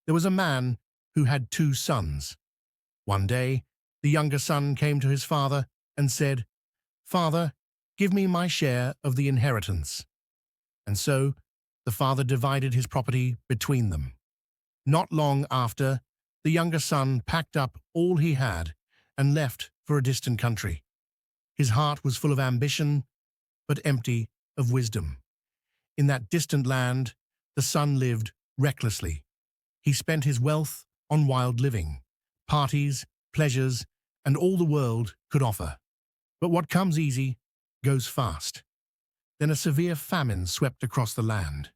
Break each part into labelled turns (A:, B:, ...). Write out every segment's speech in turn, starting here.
A: There was a man who had two sons. One day, the younger son came to his father and said, "Father, give me my share of the inheritance." And so the father divided his property between them. Not long after, the younger son packed up all he had and left for a distant country. His heart was full of ambition, but empty of wisdom. In that distant land, the son lived recklessly. He spent his wealth on wild living, parties, pleasures, and all the world could offer. But what comes easy goes fast. Then a severe famine swept across the land.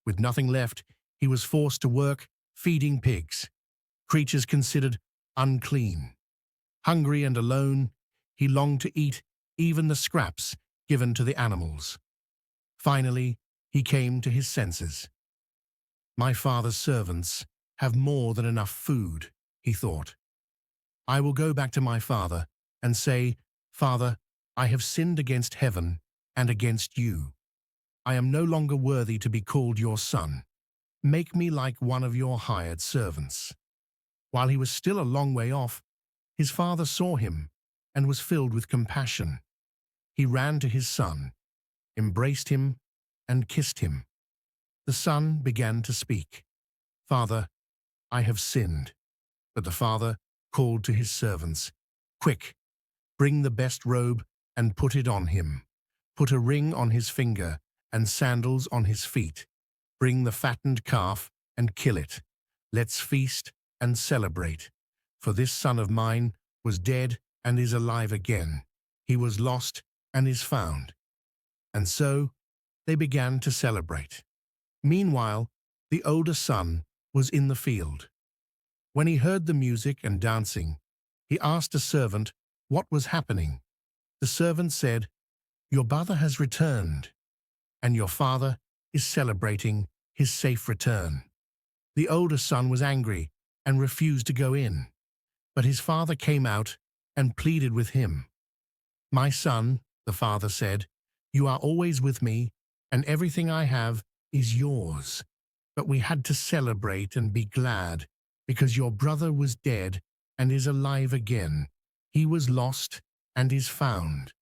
A: With nothing left, he was forced to work feeding pigs, creatures considered unclean. Hungry and alone, he longed to eat even the scraps given to the animals. Finally, he came to his senses. "My father's servants have more than enough food," he thought. "I will go back to my father and say, 'Father, I have sinned against heaven and against you. I am no longer worthy to be called your son. Make me like one of your hired servants.'" While he was still a long way off, his father saw him and was filled with compassion. He ran to his son, embraced him, and kissed him. The son began to speak. "Father, I have sinned." But the father called to his servants, "Quick, bring the best robe and put it on him. Put a ring on his finger and sandals on his feet. Bring the fattened calf and kill it. Let's feast and celebrate. For this son of mine was dead and is alive again. He was lost and is found." And so they began to celebrate. Meanwhile, the older son was in the field. When he heard the music and dancing, he asked a servant what was happening. The servant said, "Your brother has returned, and your father is celebrating his safe return." The older son was angry and refused to go in, but his father came out and pleaded with him. "My son," the father said, "you are always with me, and everything I have is yours. But we had to celebrate and be glad, because your brother was dead and is alive again. He was lost and is found."